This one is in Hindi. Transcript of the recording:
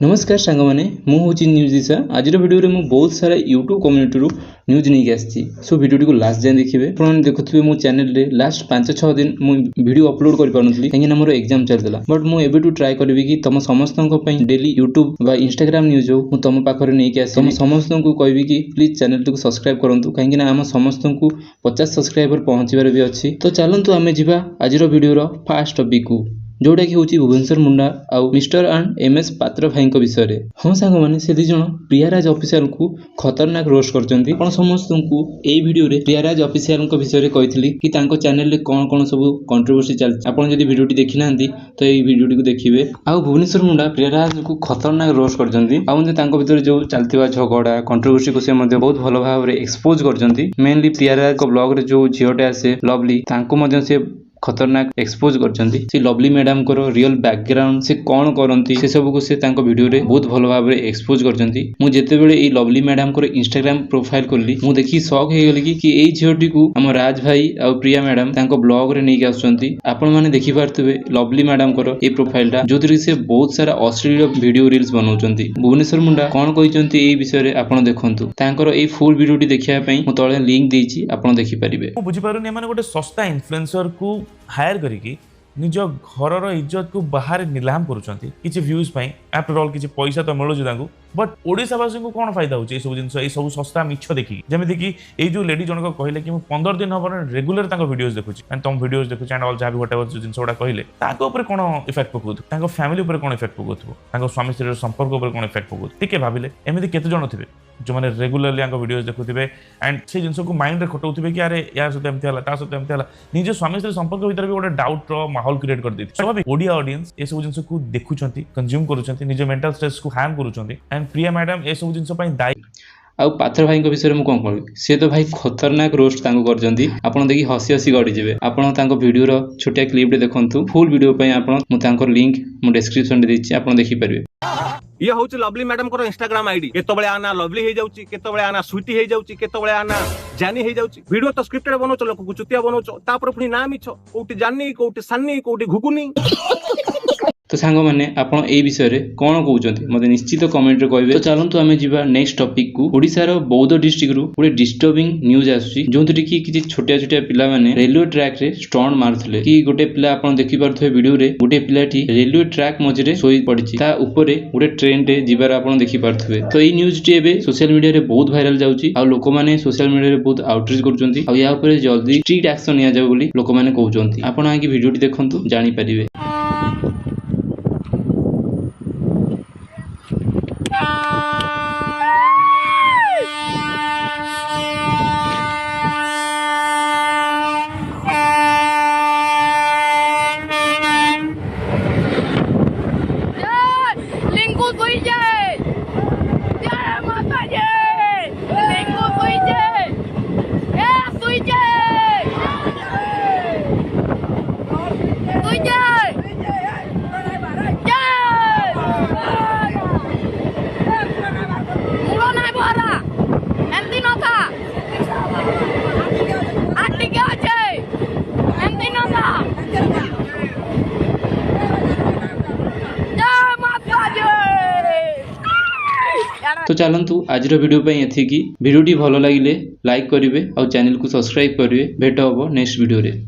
नमस्कार सांग मैंने मुझे न्यूज दिशा आज भिडियो में बहुत सारा यूट्यूब कम्युनिटी न्यूज नहीं आसी सो भिडियो को लास्ट जाए देखिए आप देखुए मो चैनल रे लास्ट 5-6 दिन मुझे वीडियो अपलोड कर पारुनथली कहीं मोर एग्जाम चलता बट मुझे ट्राए करी कि तुम समस्त डेली यूट्यूब बा इंस्टाग्राम न्यूज हो तुम पाखे नहीं आस तुम समस्त को कहि कि प्लीज चैनल को सब्सक्राइब करूँ कहीं आम समस्त को 50 सब्सक्राइबर पहुँचबार भी अच्छी। तो चलतु आम जा आज भिडियो फास्ट टॉपिक को जोटा कि हूँ भुवनेश्वर मुंडा आउ मिस्टर एंड एमएस पात्र भाई विषय में। हाँ सांग मैंने से दी जन प्रियाराज ऑफिशियल को खतरनाक रोस्ट करछंती आपण समस्त को एई वीडियो रे प्रियाराज ऑफिशियल को विषय रे कहितली कि तांको चैनल रे कोन कोन सब कंट्रोवर्सी चल आपण जदी वीडियो टी देखि नांती तो एई वीडियो टी को देखिबे। आउ भुवनेश्वर मुंडा प्रियाराज को खतरनाक रोस्ट करछंती आउ जे तांको भीतर जो चलतिबा झगड़ा कंट्रोवर्सी को से मध्ये बहुत भलो भाव रे एक्सपोज करछंती। मेनली प्रियाराज को ब्लॉग रे जो झियोटे आसे लवली तांको मध्ये से खतरनाक एक्सपोज करछंती से लवली मैडम को रियल बैकग्राउंड से कौन करती से सब को से तांको वीडियो रे बहुत भलो भाव रे एक्सपोज करछंती। मु जेते बेले ए लवली मैडम को इंस्टाग्राम प्रोफाइल करली मु देखि शॉक हे गेली कि एई झियोटी को हम राज भाई आ प्रिया मैडम तांको ब्लॉग रे नै आछंती। आपण माने देखि पारथबे लवली मैडम को ए प्रोफाइल टा जोथि से बहुत सारा अश्लील वीडियो रील्स बनाउछंती। भुवनेश्वर मुंडा कौन कहिसंती ए विषय रे आपण देखंतु तांकर ए फुल वीडियो टी देखिया पई मु तळे लिंक देछि आपण देखि परिबे। मु बुझि पारुनी माने गोटे सस्ता इन्फ्लुएंसर को हायर करिकी निज घर इज्जत को बाहर निलाम करुँच कि व्यूज आफ्टर ऑल किसी पैसा तो मिलूँ बट ओडावासी को कौन फायदा होची सब जिन सब सस्ता मिछ देखी जमी कि ये जो लेडी जनक कहले कि 15 दिन हम रेगुलर वीडियोज देखुची एंड तुम वीडियोज देखुच एंड ऑल जहाँ भी व्हाटएवर जो जिनस गुड़ा कहले कौन इफेक्ट पकाउथो फैमिली उपर कौन इफेक्ट पकाउथो स्वामी स्त्री संपर्क उपर कौन इफेक्ट पकाउथो टिके भाविले एमती केते जण थे जो मैंने रेगुलरली वीडियोज देखुथे एंड से जिन को माइंड रे खटाउथे कि अरे यार सहित एमती है ता सहित एमती है निज स्वामी स्त्री संपर्क भीतर भी गोटे डाउट माहौल क्रिएट कर देती स्वाभाविक ओडिया ऑडियंस ये सब जिन को देखुंत कंज्यूम करुँच निज मेंटल स्ट्रेस को हार्म करुँच एंड प्रिया मैडम ये सब जिन दायी। आउ पात्र भाई विषय में कौन कहबी सी तो भाई खतरनाक रोस्ट करछंती आपण देखि हसी हसी गड़ी जेबे। आपण तांको वीडियो रो छोटिया क्लिप रे देखंतु फुल वीडियो पई आपण मु तांको लिंक मु डिस्क्रिप्शन रे देछि आपण देखि परिबे। ये हूँ लवली मैडम को इंस्टाग्राम आईडी केतबळे आना लवली हे जाउची केतबळे आना स्वीटी हे जाउची केतबळे आना जानी हे जाउची वीडियो तो स्क्रिप्टेड बनोच लोक को चुतिया बनोच तापर पुनी ना मिछ कोठी जानी कोठी सन्नी कोठी घुगुनी। तो सांग मैंने आपण ए विषय रे कोन कहउचंती मते निश्चित कमेंट रे कहबे। तो चलंतु आमे जिबा नेक्स्ट टॉपिक को ओडिसा रो बौद्ध डिस्ट्रिक्ट रु गोटे डिस्टर्बिंग न्यूज आसुची जोंतरि कि किछि छोटिया छोटिया पिला माने रेलवे ट्रैक रे स्टंट मारथले कि गोटे पिला आपण देखि पारथबे वीडियो रे गोटे पिलाटी रेलवे ट्रैक मझरे सोई पड़िछि ता ऊपरे गोटे ट्रेन रे जिबार आपण देखि पारथबे। तो ए न्यूज टी एबे सोशल मीडिया रे बहुत वायरल जाउची आ लोक माने सोशल मीडिया रे बहुत आउटरीच करचंती आ या ऊपरे जल्दी स्ट्रिक्ट एक्शन निया जाउ बोली लोक माने कहउचंती। आपण आके वीडियो टी देखंतु जानि परिबे। तो चलंतु आज वीडियो पे एथिकी वीडियो टी भलो लागिले लाइक करिवे और चैनल को सब्सक्राइब करिवे। भेट हबो नेक्स्ट वीडियो रे।